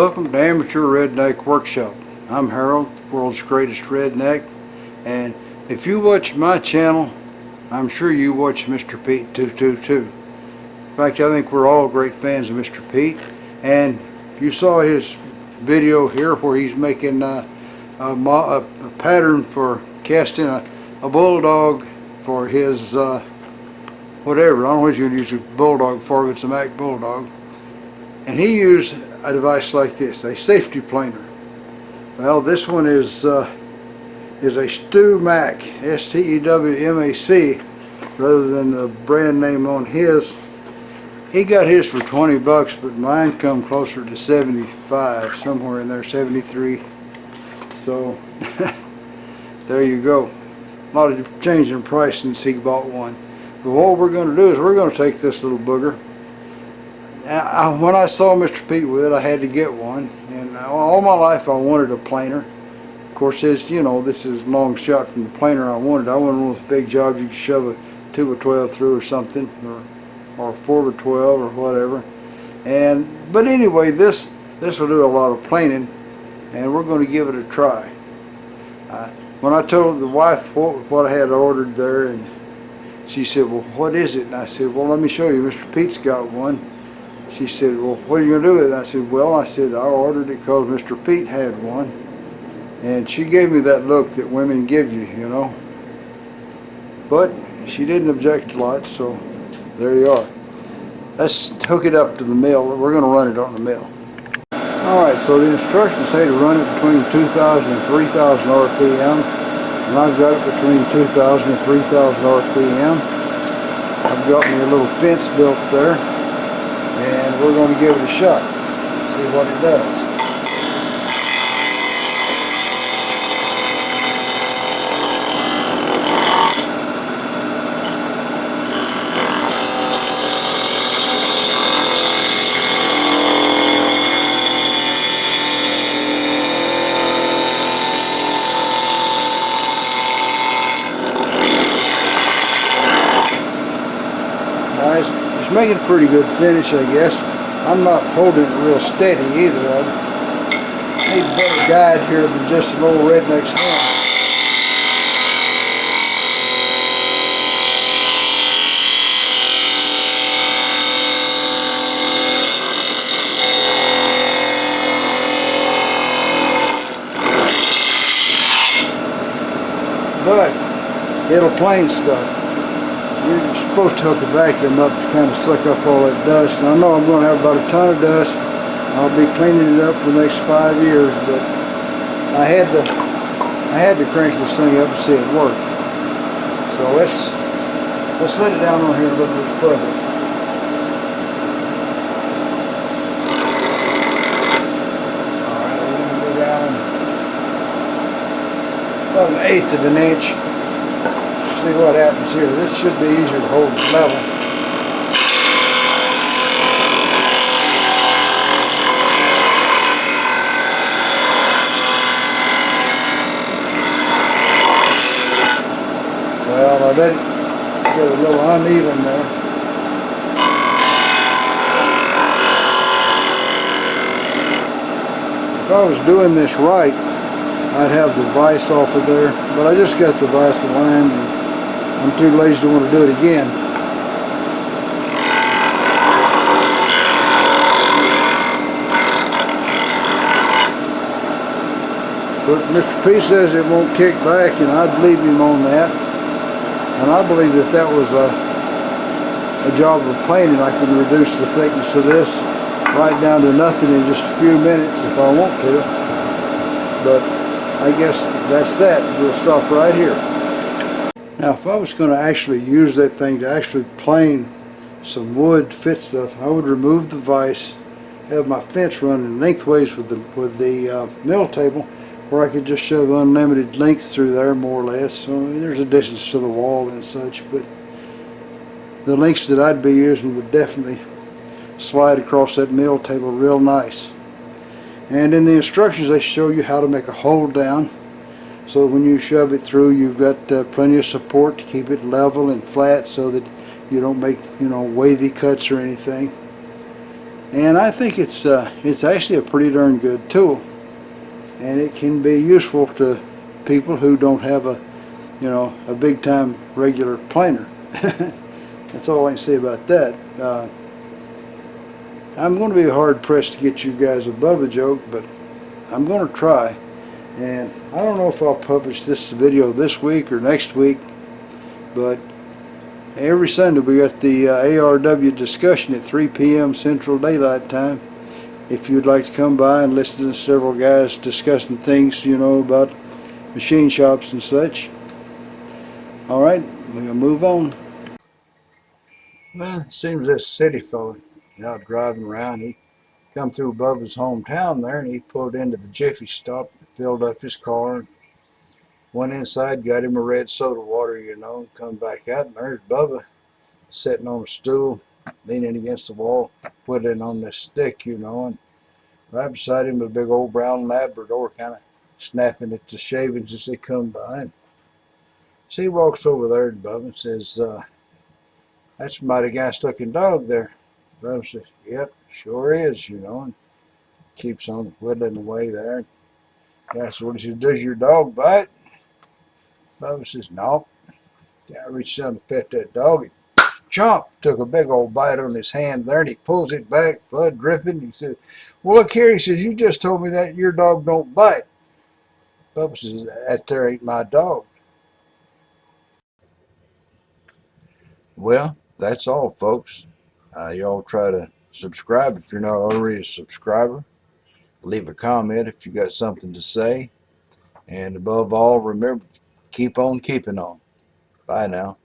welcome to Amateur Redneck Workshop. I'm Harold, the world's greatest redneck, and if you watch my channel, I'm sure you watch Mr. Pete 222. In fact, I think we're all great fans of Mr. Pete, and you saw his video here where he's making a pattern for casting a bulldog for his whatever. I don't know what he's going to use a bulldog for, but it's a Mac bulldog. And he used a device like this, a safety planer. Well, this one is a Stu-Mac, S-T-E-W-M-A-C, rather than the brand name on his. He got his for 20 bucks, but mine come closer to 75, somewhere in there, 73. So there you go. A lot of change in price since he bought one. But what we're going to do is we're going to take this little booger. When I saw Mr. Pete with it, I had to get one, and all my life I wanted a planer. Of course, this is a long shot from the planer I wanted. I wanted one of those big jobs you could shove a 2x12 through or something, or 4x12 or whatever. But anyway, this will do a lot of planing, and we're going to give it a try. When I told the wife what I had ordered there, and she said, "Well, what is it?" And I said, "Well, let me show you. Mr. Pete's got one." She said, "Well, what are you going to do with it?" I said, "Well," I ordered it because Mr. Pete had one." And she gave me that look that women give you, you know. But she didn't object a lot, so there you are. Let's hook it up to the mill. We're going to run it on the mill. Alright, so the instructions say to run it between 2,000 and 3,000 RPM. And I've got it between 2,000 and 3,000 RPM. I've got me a little fence built there. And we're going to give it a shot, see what it does. It's making a pretty good finish, I guess. I'm not holding it real steady either. I need a better guide here than just an old redneck's hand. But it'll plane stuff. You're supposed to hook a vacuum up to kind of suck up all that dust. And I know I'm going to have about a ton of dust. I'll be cleaning it up for the next 5 years, but I had to crank this thing up to see it work. So let's let it down on here a little bit further. Alright, we're going to go down about 1/8 of an inch. See what happens here. This should be easier to hold level. Well, I let it get a little uneven there. If I was doing this right, I'd have the vise off of there, but I just got the vise aligned, and I'm too lazy to want to do it again. But Mr. P says it won't kick back, and I believe him on that. And I believe that that was a job of planing. I can reduce the thickness of this right down to nothing in just a few minutes if I want to. But I guess that's that. We'll stop right here. Now, if I was going to actually use that thing to actually plane some wood fit stuff, I would remove the vise, have my fence running lengthways with the mill table, where I could just shove unlimited length through there, more or less. So there's a distance to the wall and such, but the lengths that I'd be using would definitely slide across that mill table real nice. And in the instructions, they show you how to make a hold down. So when you shove it through, you've got plenty of support to keep it level and flat so that you don't make, wavy cuts or anything. And I think it's actually a pretty darn good tool, and it can be useful to people who don't have a big time regular planer. That's all I can say about that. I'm going to be hard pressed to get you guys a Bubba joke, but I'm going to try. And I don't know if I'll publish this video this week or next week, but every Sunday we got the ARW discussion at 3 p.m. Central Daylight Time. If you'd like to come by and listen to several guys discussing things, about machine shops and such. All right, we're going to move on. Well, it seems this city fella out driving around, he come through Bubba's hometown there, and he pulled into the Jiffy Stop, filled up his car, and went inside, got him a red soda water, and come back out, and there's Bubba sitting on a stool, leaning against the wall, put it on this stick, and right beside him a big old brown Labrador, kind of snapping at the shavings as they come by. And so he walks over there to Bubba and says, "That's a mighty nice looking dog there." Bubba says, "Yep, sure is," and keeps on whittling away there. Guy says, "What does your dog bite?" Bubba says, "No." Guy reached down to pet that dog. He chomp, took a big old bite on his hand there, and he pulls it back, blood dripping. He says, "Well, look here," he says, "you just told me that your dog don't bite." Bubba says, "That there ain't my dog." Well, that's all, folks. Y'all try to subscribe if you're not already a subscriber. Leave a comment if you got something to say. And above all, remember, keep on keeping on. Bye now.